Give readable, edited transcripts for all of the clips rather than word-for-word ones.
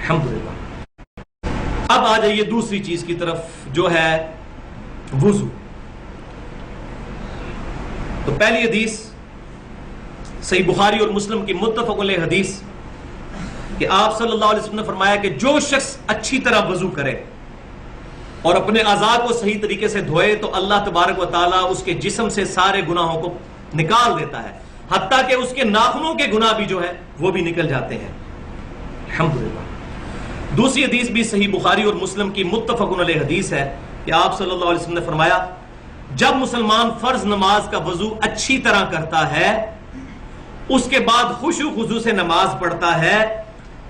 الحمدللہ۔ اب آ جائیے دوسری چیز کی طرف جو ہے وضو۔ تو پہلی حدیث صحیح بخاری اور مسلم کی متفق علیہ حدیث کہ آپ صلی اللہ علیہ وسلم نے فرمایا کہ جو شخص اچھی طرح وضو کرے اور اپنے اعضاء کو صحیح طریقے سے دھوئے تو اللہ تبارک و تعالیٰ اس کے جسم سے سارے گناہوں کو نکال دیتا ہے، حتیٰ کہ اس کے ناخنوں کے گناہ بھی جو ہے وہ بھی نکل جاتے ہیں، الحمدللہ۔ دوسری حدیث بھی صحیح بخاری اور مسلم کی متفق علیہ حدیث ہے کہ آپ صلی اللہ علیہ وسلم نے فرمایا جب مسلمان فرض نماز کا وضو اچھی طرح کرتا ہے، اس کے بعد خشوع خضوع سے نماز پڑھتا ہے،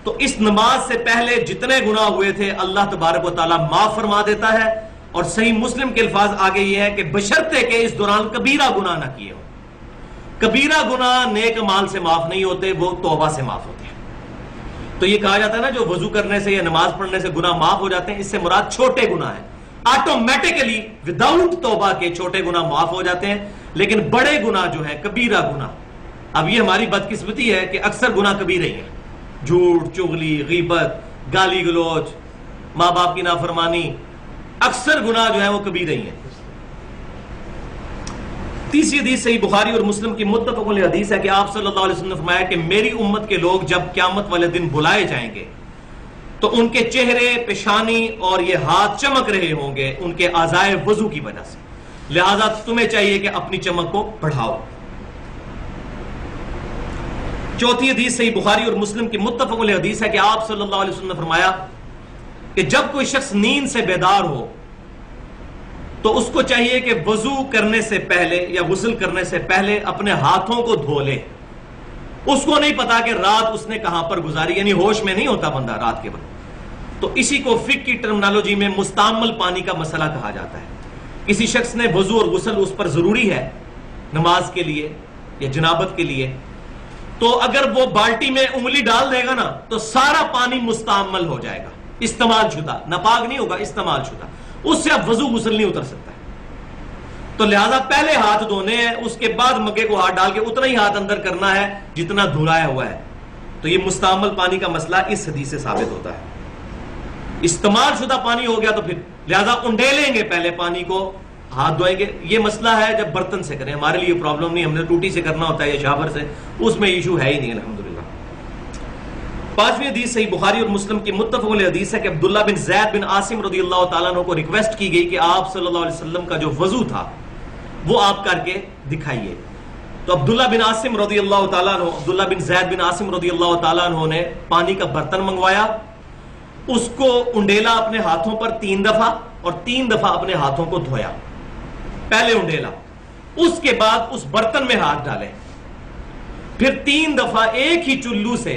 تو اس نماز سے پہلے جتنے گناہ ہوئے تھے اللہ تبارک و تعالیٰ معاف فرما دیتا ہے۔ اور صحیح مسلم کے الفاظ آگے یہ ہے کہ بشرطے کہ اس دوران کبیرہ گناہ نہ کیے ہوں۔ کبیرہ گناہ نیک اعمال سے معاف نہیں ہوتے، وہ توبہ سے معاف ہوتے ہیں۔ تو یہ کہا جاتا ہے نا جو وضو کرنے سے یا نماز پڑھنے سے گناہ معاف ہو جاتے ہیں، اس سے مراد چھوٹے گناہ ہیں، آٹومیٹکلی وداؤٹ توبہ کے چھوٹے گناہ معاف ہو جاتے ہیں، لیکن بڑے گناہ جو ہیں کبیرہ گناہ، اب یہ ہماری بدقسمتی ہے کہ اکثر گناہ کبیرہ ہی ہیں، جھوٹ، چغلی، غیبت، گالی گلوچ، ماں باپ کی نافرمانی، اکثر گناہ جو ہیں وہ کبیرہ ہی ہیں۔ تیسری حدیث صحیح بخاری اور مسلم کی متفق علیہ حدیث ہے کہ آپ صلی اللہ علیہ وسلم نے فرمایا کہ میری امت کے لوگ جب قیامت والے دن بلائے جائیں گے تو ان کے چہرے، پیشانی اور یہ ہاتھ چمک رہے ہوں گے ان کے اعضائے وضو کی وجہ سے، لہذا تمہیں چاہیے کہ اپنی چمک کو بڑھاؤ۔ چوتھی حدیث صحیح بخاری اور مسلم کی متفق علیہ حدیث ہے کہ آپ صلی اللہ علیہ وسلم نے فرمایا کہ جب کوئی شخص نیند سے بیدار ہو تو اس کو چاہیے کہ وضو کرنے سے پہلے یا غسل کرنے سے پہلے اپنے ہاتھوں کو دھو لے۔ اس کو نہیں پتا کہ رات اس نے کہاں پر گزاری، یعنی ہوش میں نہیں ہوتا بندہ رات کے وقت، تو اسی کو فقہ کی ٹرمنالوجی میں مستعمل پانی کا مسئلہ کہا جاتا ہے۔ کسی شخص نے وضو اور غسل اس پر ضروری ہے نماز کے لیے یا جنابت کے لیے، تو اگر وہ بالٹی میں انگلی ڈال دے گا نا تو سارا پانی مستعمل ہو جائے گا، استعمال شدہ، ناپاک نہیں ہوگا، استعمال شدہ، اس سے اب وضو غسل نہیں اتر سکتا ہے۔ تو لہذا پہلے ہاتھ دھونے ہیں، اس کے بعد مگے کو ہاتھ ڈال کے اتنا ہی ہاتھ اندر کرنا ہے جتنا دھلایا ہوا ہے۔ تو یہ مستعمل پانی کا مسئلہ اس حدیث سے ثابت ہوتا ہے۔ استعمال شدہ پانی ہو گیا تو پھر لہذا انڈیلیں گے پہلے پانی کو، ہاتھ دھوئیں گے۔ یہ مسئلہ ہے جب برتن سے کریں، ہمارے لیے پرابلم نہیں، ہم نے ٹوٹی سے کرنا ہوتا ہے یا شاور سے، اس میں ایشو ہے ہی نہیں الحمدللہ۔ پانچویں حدیث صحیح بخاری اور مسلم کی متفق علیہ حدیث ہے کہ عبداللہ بن زید بن عاصم رضی اللہ تعالیٰ عنہ کو ریکویسٹ کی گئی کہ آپ صلی اللہ علیہ وسلم کا جو وضو تھا وہ آپ کر کے دکھائیے۔ تو عبداللہ بن عاصم رضی اللہ تعالیٰ عنہ، عبداللہ بن زید بن عاصم رضی اللہ تعالیٰ عنہ نے پانی کا برتن منگوایا، اس کو انڈیلا اپنے ہاتھوں پر 3 دفعہ اور 3 دفعہ اپنے ہاتھوں کو دھویا۔ پہلے انڈیلا، اس کے بعد اس برتن میں ہاتھ ڈالیں، پھر 3 دفعہ ایک ہی چلو سے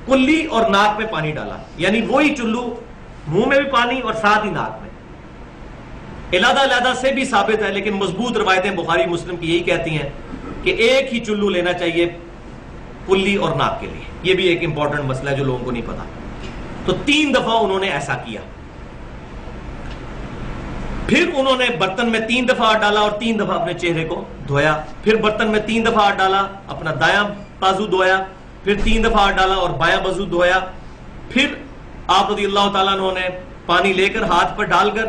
کلی اور ناک میں پانی ڈالا، یعنی وہی چلو منہ میں بھی پانی اور ساتھ ہی ناک میں۔ علیحدہ علیحدہ سے بھی ثابت ہے، لیکن مضبوط روایتیں بخاری مسلم کی یہی کہتی ہیں کہ ایک ہی چلو لینا چاہیے کلی اور ناک کے لیے۔ یہ بھی ایک امپورٹنٹ مسئلہ ہے جو لوگوں کو نہیں پتا۔ تو 3 دفعہ انہوں نے ایسا کیا، پھر انہوں نے برتن میں 3 دفعہ ہاتھ ڈالا اور 3 دفعہ اپنے چہرے کو دھویا، پھر برتن میں 3 دفعہ ہاتھ ڈالا، اپنا دایاں بازو دھویا، پھر 3 دفعہ ہاتھ ڈالا اور بایاں بازو دھویا، پھر آپ رضی اللہ تعالیٰ عنہ نے پانی لے کر ہاتھ پر ڈال کر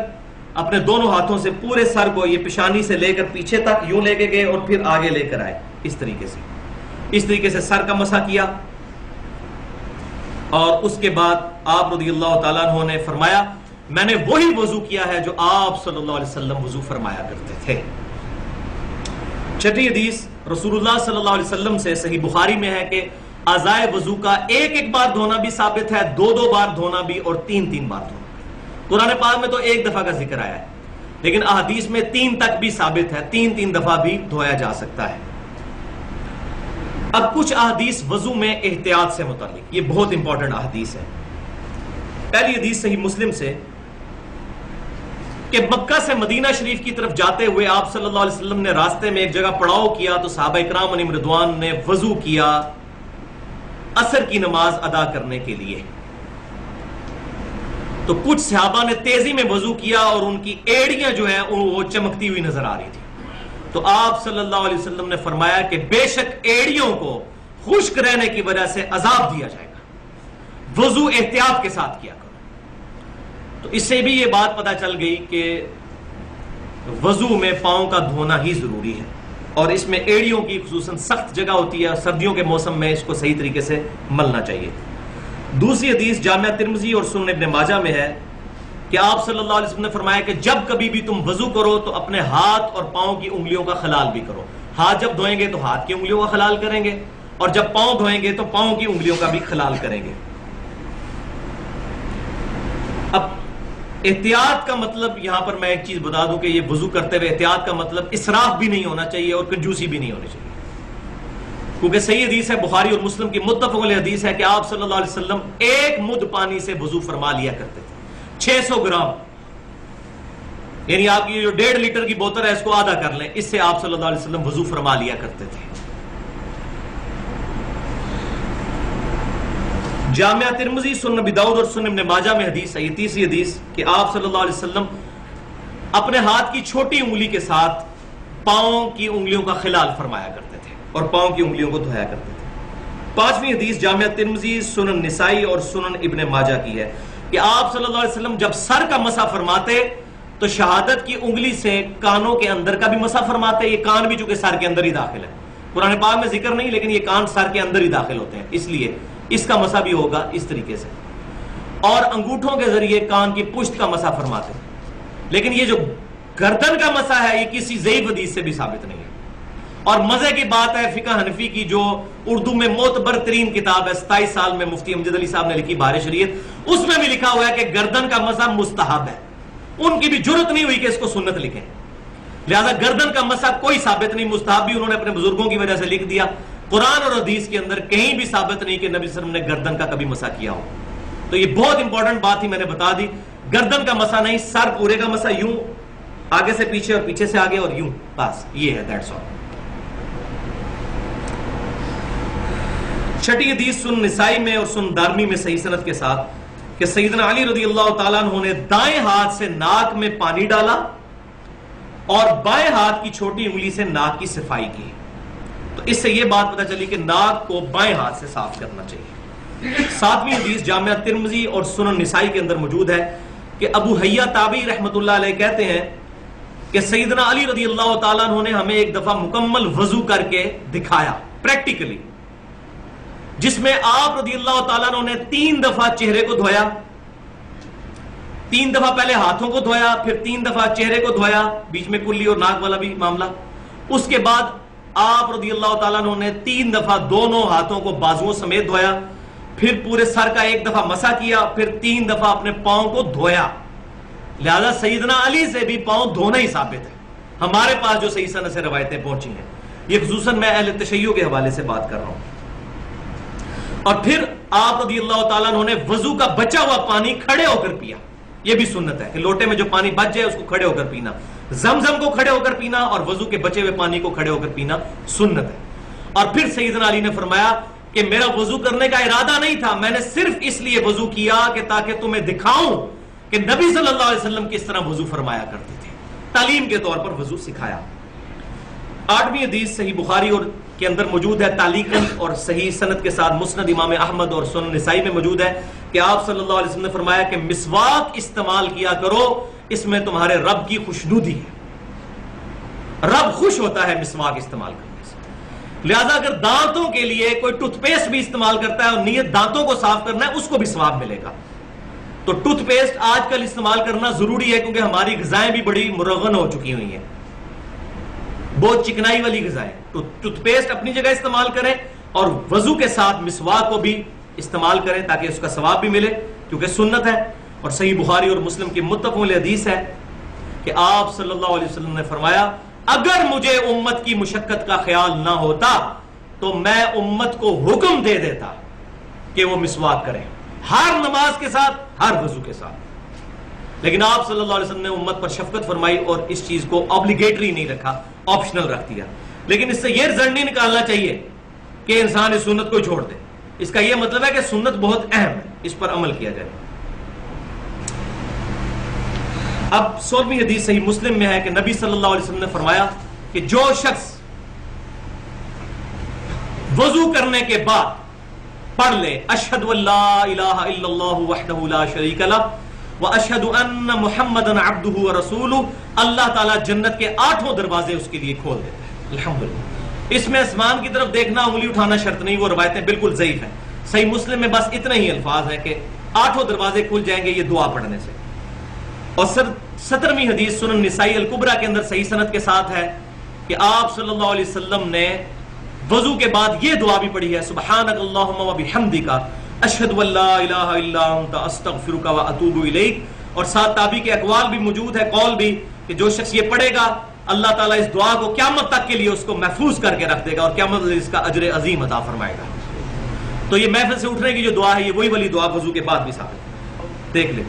اپنے دونوں ہاتھوں سے پورے سر کو، یہ پیشانی سے لے کر پیچھے تک یوں لے کے گئے اور پھر آگے لے کر آئے، اس طریقے سے سر کا مسح کیا۔ اور اس کے بعد آپ رضی اللہ تعالیٰ عنہ نے فرمایا میں نے وہی وضو کیا ہے جو آپ صلی اللہ علیہ وسلم وضو فرمایا کرتے تھے۔ چھٹی حدیث رسول اللہ صلی اللہ علیہ وسلم سے صحیح بخاری میں ہے کہ اعضائے وضو کا ایک بار دھونا بھی ثابت ہے، 2 بار دھونا بھی اور 3 بار دھونا۔ قرآن پاک میں تو 1 دفعہ کا ذکر آیا ہے، لیکن احادیث میں 3 تک بھی ثابت ہے، 3 دفعہ بھی دھویا جا سکتا ہے۔ اب کچھ احادیث وضو میں احتیاط سے متعلق، یہ بہت امپورٹنٹ احادیث ہے۔ پہلی حدیث صحیح مسلم سے کہ مکہ سے مدینہ شریف کی طرف جاتے ہوئے آپ صلی اللہ علیہ وسلم نے راستے میں ایک جگہ پڑاؤ کیا تو صحابہ اکرام علیہم رضوان نے وضو کیا عصر کی نماز ادا کرنے کے لیے۔ تو کچھ صحابہ نے تیزی میں وضو کیا اور ان کی ایڑیاں جو ہیں وہ چمکتی ہوئی نظر آ رہی تھی۔ تو آپ صلی اللہ علیہ وسلم نے فرمایا کہ بے شک ایڑیوں کو خشک رہنے کی وجہ سے عذاب دیا جائے گا، وضو احتیاط کے ساتھ کیا کرو. تو اس سے بھی یہ بات پتہ چل گئی کہ وضو میں پاؤں کا دھونا ہی ضروری ہے، اور اس میں ایڑیوں کی خصوصاً سخت جگہ ہوتی ہے، سردیوں کے موسم میں اس کو صحیح طریقے سے ملنا چاہیے. دوسری حدیث جامعہ ترمذی اور سنن ابن ماجہ میں ہے کہ آپ صلی اللہ علیہ وسلم نے فرمایا کہ جب کبھی بھی تم وضو کرو تو اپنے ہاتھ اور پاؤں کی انگلیوں کا خلال بھی کرو. ہاتھ جب دھوئیں گے تو ہاتھ کی انگلیوں کا خلال کریں گے، اور جب پاؤں دھوئیں گے تو پاؤں کی انگلیوں کا بھی خلال کریں گے. اب احتیاط کا مطلب یہاں پر میں ایک چیز بتا دوں کہ یہ وضو کرتے ہوئے احتیاط کا مطلب اسراف بھی نہیں ہونا چاہیے اور کنجوسی بھی نہیں ہونی چاہیے، کیونکہ صحیح حدیث ہے، بخاری اور مسلم کی متفق علیہ حدیث ہے کہ آپ صلی اللہ علیہ وسلم ایک مد پانی سے وضو فرما لیا کرتے تھے. 600 گرام، یعنی آپ کی جو 1.5 لیٹر کی بوتل ہے اس کو آدھا کر لیں، اس سے آپ صلی اللہ علیہ وسلم وضو فرما لیا کرتے تھے. جامعہ ترمذی، سنن ابی داؤد اور سنن ابن ماجہ میں حدیث ہے، یہ تیسری حدیث، کہ آپ صلی اللہ علیہ وسلم اپنے ہاتھ کی چھوٹی انگلی کے ساتھ پاؤں کی انگلیوں کا خلال فرمایا کرتے تھے اور پاؤں کی انگلیوں کو دھویا کرتے تھے. پانچویں حدیث جامعہ ترمذی، سنن نسائی اور سنن ابن ماجہ کی ہے کہ آپ صلی اللہ علیہ وسلم جب سر کا مسح فرماتے تو شہادت کی انگلی سے کانوں کے اندر کا بھی مسح فرماتے. یہ کان بھی چونکہ سر کے اندر ہی داخل ہے، قرآن پاک میں ذکر نہیں، لیکن یہ کان سر کے اندر ہی داخل ہوتے ہیں، اس لیے اس کا مسح بھی ہوگا اس طریقے سے. اور انگوٹھوں کے ذریعے کان کی پشت کا مسح فرماتے ہیں. لیکن یہ جو گردن کا مسح ہے یہ کسی ضعیف حدیث سے بھی ثابت نہیں ہے. اور مزے کی بات ہے، فقہ حنفی کی جو اردو میں معتبر ترین کتاب ہے، 27 سال میں مفتی امجد علی صاحب نے لکھی بہار شریعت، اس میں بھی لکھا ہوا ہے کہ گردن کا مسح مستحب ہے. ان کی بھی جرت نہیں ہوئی کہ اس کو سنت لکھیں، لہذا گردن کا مسح کوئی ثابت نہیں، مستحب بھی انہوں نے اپنے بزرگوں کی وجہ سے لکھ دیا. قرآن اور حدیث کے اندر کہیں بھی ثابت نہیں کہ نبی صلی اللہ علیہ وسلم نے گردن کا کبھی مسح کیا ہو. تو یہ بہت امپورٹنٹ بات ہی میں نے بتا دی. گردن کا مسح نہیں، سر پورے کا مسح، یوں آگے سے پیچھے اور پیچھے سے آگے اور یوں، بس یہ ہے، دیٹس آل. چھٹی حدیث سنن نسائی میں اور سنن دارمی میں صحیح سند کے ساتھ کہ سیدنا علی رضی اللہ تعالیٰ عنہ نے دائیں ہاتھ سے ناک میں پانی ڈالا اور بائیں ہاتھ کی چھوٹی انگلی سے ناک کی صفائی کی. تو اس سے یہ بات پتہ چلی کہ ناک کو بائیں ہاتھ سے صاف کرنا چاہیے. ساتویں حدیث جامعہ ترمذی اور سنن نسائی کے اندر موجود ہے کہ ابو حیہ تابعی رحمۃ اللہ علیہ کہتے ہیں کہ سیدنا علی رضی اللہ تعالیٰ عنہ نے ہمیں ایک دفعہ مکمل وضو کر کے دکھایا پریکٹیکلی، جس میں آپ رضی اللہ تعالیٰ عنہ نے 3 دفعہ چہرے کو دھویا، 3 دفعہ پہلے ہاتھوں کو دھویا، پھر 3 دفعہ چہرے کو دھویا، بیچ میں کلی اور ناک والا بھی معاملہ. اس کے بعد آپ رضی اللہ تعالیٰ عنہ نے 3 دفعہ دونوں ہاتھوں کو بازوؤں سمیت دھویا، پھر پورے سر کا 1 دفعہ مسح کیا، پھر 3 دفعہ اپنے پاؤں کو دھویا. لہذا سیدنا علی سے بھی پاؤں دھونا ہی ثابت ہے. ہمارے پاس جو صحیح سند سے روایتیں پہنچی ہیں، یہ خصوصاً میں اہل تشیع کے حوالے سے بات کر رہا ہوں. اور پھر آپ رضی اللہ تعالیٰ عنہ نے وضو کا بچا ہوا پانی کھڑے ہو کر پیا. یہ بھی سنت ہے کہ لوٹے میں جو پانی بچ جائے اس کو کھڑے ہو کر پینا. زمزم کو کھڑے ہو کر پینا اور وضو کے بچے ہوئے پانی کو کھڑے ہو کر پینا سنت ہے. اور پھر سیدنا علی نے فرمایا کہ میرا وضو کرنے کا ارادہ نہیں تھا، میں نے صرف اس لیے وضو کیا کہ تاکہ تمہیں دکھاؤں کہ نبی صلی اللہ علیہ وسلم کس طرح وضو فرمایا کرتے تھے. تعلیم کے طور پر وضو سکھایا. 8ویں حدیث صحیح بخاری اور کے اندر موجود ہے تعلیقاً اور صحیح سند کے ساتھ، مسند امام احمد اور سنن نسائی میں موجود ہے کہ آپ صلی اللہ علیہ وسلم نے فرمایا کہ مسواک استعمال کیا کرو، اس میں تمہارے رب کی خوشنودی ہے. رب خوش ہوتا ہے مسواک استعمال کرنے سے. لہذا اگر دانتوں کے لیے کوئی ٹوتھ پیسٹ بھی استعمال کرتا ہے اور نیت دانتوں کو صاف کرنا ہے، اس کو بھی ثواب ملے گا. تو ٹوتھ پیسٹ آج کل استعمال کرنا ضروری ہے کیونکہ ہماری غذائیں بھی بڑی مرغن ہو چکی ہوئی ہیں، بہت چکنائی والی غذائیں. ٹوتھ پیسٹ اپنی جگہ استعمال کریں اور وضو کے ساتھ مسواک کو بھی استعمال کریں تاکہ اس کا ثواب بھی ملے کیونکہ سنت ہے. اور صحیح بخاری اور مسلم کی متفق علیہ حدیث ہے کہ آپ صلی اللہ علیہ وسلم نے فرمایا اگر مجھے امت کی مشقت کا خیال نہ ہوتا تو میں امت کو حکم دے دیتا کہ وہ مسواک کریں ہر نماز کے ساتھ، ہر وضو کے ساتھ. لیکن آپ صلی اللہ علیہ وسلم نے امت پر شفقت فرمائی اور اس چیز کو obligatory نہیں رکھا، آپشنل رکھ دیا. لیکن اس سے یہ رزلٹ نہیں نکالنا چاہیے کہ انسان اس سنت کو چھوڑ دے. اس کا یہ مطلب ہے کہ سنت بہت اہم ہے، اس پر عمل کیا جائے. اب 16ویں حدیث صحیح مسلم میں ہے کہ نبی صلی اللہ علیہ وسلم نے فرمایا کہ جو شخص وضو کرنے کے بعد پڑھ لے اشہد اللہ الہ الا اللہ وحدہ لا شریک لہ واشہد ان محمدًا عبدہ ورسولہ، اللہ تعالیٰ جنت کے 8 دروازے اس کے لیے کھول دیتا ہے۔ الحمدللہ۔ اس میں آسمان کی طرف دیکھنا، انگلی اٹھانا شرط نہیں، وہ روایتیں بالکل ضعیف ہیں۔ صحیح مسلم میں بس اتنے ہی الفاظ ہیں کہ 8 دروازے کھل جائیں گے یہ دعا پڑھنے سے۔ اور 17ویں حدیث سنن نسائی الکبریٰ کے اندر صحیح سند کے ساتھ ہے کہ آپ صلی اللہ علیہ وسلم نے وضو کے بعد یہ دعا بھی پڑھی ہے، سبحانک اللہم وبحمدک اشہد ان لا الہ الا انت استغفرک واتوب الیک۔ اور ساتھ تابعی کے اقوال بھی موجود ہے، قول بھی، کہ جو شخص یہ پڑھے گا اللہ تعالیٰ اس دعا کو قیامت تک کے لیے اس کو محفوظ کر کے رکھ دے گا اور قیامت تک اس کا اجر عظیم عطا فرمائے گا۔ تو یہ محفل سے اٹھنے کی جو دعا ہے یہ وہی والی دعا وضو کے بعد بھی ثابت ہے، دیکھ لیں۔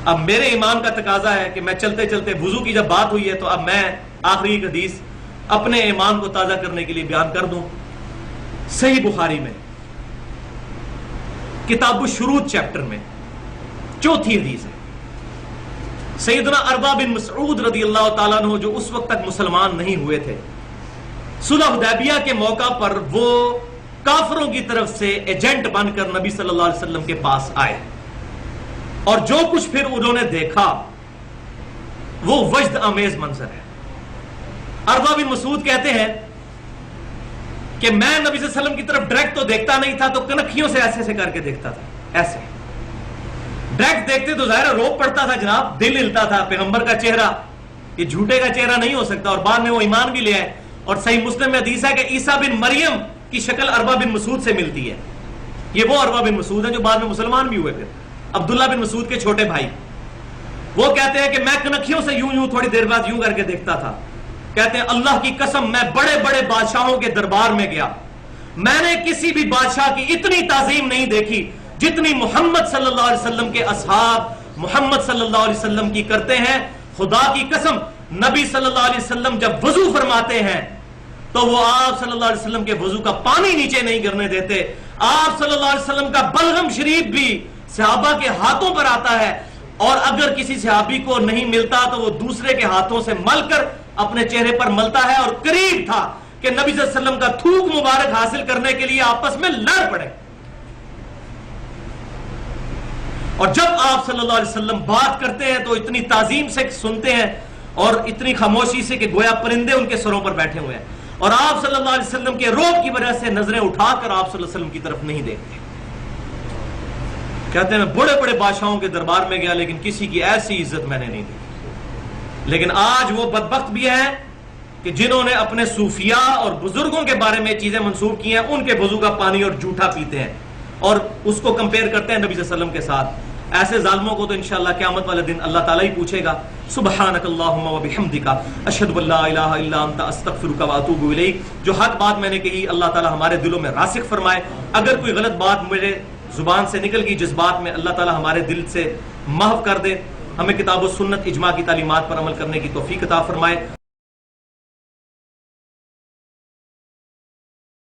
اب میرے ایمان کا تقاضا ہے کہ میں چلتے چلتے وضو کی جب بات ہوئی ہے تو اب میں آخری ایک حدیث اپنے ایمان کو تازہ کرنے کے لیے بیان کر دوں۔ صحیح بخاری میں کتاب الشروط چیپٹر میں 4تھی حدیث ہے۔ سیدنا اربا بن مسعود رضی اللہ تعالیٰ عنہ جو اس وقت تک مسلمان نہیں ہوئے تھے، صلح حدیبیہ کے موقع پر وہ کافروں کی طرف سے ایجنٹ بن کر نبی صلی اللہ علیہ وسلم کے پاس آئے، اور جو کچھ پھر انہوں نے دیکھا وہ وجد آمیز منظر ہے۔ اربا بن مسعود کہتے ہیں کہ میں نبی صلی اللہ علیہ وسلم کی طرف ڈائریکٹ تو دیکھتا نہیں تھا، تو کنکھیوں سے ایسے سے کر کے دیکھتا تھا، ایسے ڈائریکٹ دیکھتے تو ظاہر روپ پڑتا تھا جناب، دل ہلتا تھا، پیغمبر کا چہرہ یہ جھوٹے کا چہرہ نہیں ہو سکتا، اور بعد میں وہ ایمان بھی لے آئے۔ اور صحیح مسلم میں حدیث ہے کہ عیسیٰ بن مریم کی شکل اربا بن مسعود سے ملتی ہے۔ یہ وہ اربا بن مسعود ہیں جو بعد میں مسلمان بھی ہوئے، پھر عبداللہ بن مسعود کے چھوٹے بھائی۔ وہ کہتے ہیں کہ میں کنکھیوں سے یوں تھوڑی دیر بعد یوں کر کے دیکھتا تھا۔ کہتے ہیں اللہ کی قسم میں بڑے بڑے بادشاہوں کے دربار میں گیا، میں نے کسی بھی بادشاہ کی اتنی تعظیم نہیں دیکھی جتنی محمد صلی اللہ علیہ وسلم کے اصحاب محمد صلی اللہ علیہ وسلم کی کرتے ہیں۔ خدا کی قسم نبی صلی اللہ علیہ وسلم جب وضو فرماتے ہیں تو وہ آپ صلی اللہ علیہ وسلم کے وضو کا پانی نیچے نہیں گرنے دیتے۔ آپ صلی اللہ علیہ وسلم کا بلغم شریف بھی صحابہ کے ہاتھوں پر آتا ہے، اور اگر کسی صحابی کو نہیں ملتا تو وہ دوسرے کے ہاتھوں سے مل کر اپنے چہرے پر ملتا ہے، اور قریب تھا کہ نبی صلی اللہ علیہ وسلم کا تھوک مبارک حاصل کرنے کے لیے آپس میں لڑ پڑے۔ اور جب آپ صلی اللہ علیہ وسلم بات کرتے ہیں تو اتنی تعظیم سے سنتے ہیں اور اتنی خاموشی سے کہ گویا پرندے ان کے سروں پر بیٹھے ہوئے ہیں، اور آپ صلی اللہ علیہ وسلم کے روب کی وجہ سے نظریں اٹھا کر آپ صلی اللہ علیہ وسلم کی طرف نہیں دیکھتے۔ کہتے ہیں میں بڑے بڑے بادشاہوں کے دربار میں گیا لیکن کسی کی ایسی عزت میں نے نہیں دیکھی۔ لیکن آج وہ بدبخت بھی ہیں کہ جنہوں نے اپنے صوفیاء اور بزرگوں کے بارے میں چیزیں منسوب کی ہیں، ان کے وضو کا پانی اور جھوٹا پیتے ہیں اور اس کو کمپیئر کرتے ہیں نبی صلی اللہ علیہ وسلم کے ساتھ۔ ایسے ظالموں کو تو انشاءاللہ قیامت والے دن اللہ تعالیٰ ہی پوچھے گا، سبحانک اللہم وبحمدک اشہد ان لا الہ الا انت استغفرک واتوب الیک۔ جو حق بات میں نے کہی اللہ تعالیٰ ہمارے دلوں میں راسخ فرمائے، اگر کوئی غلط بات میرے زبان سے نکل گئی جس بات میں اللہ تعالیٰ ہمارے دل سے محو کر دے، ہمیں کتاب و سنت اجماع کی تعلیمات پر عمل کرنے کی توفیق عطا فرمائے۔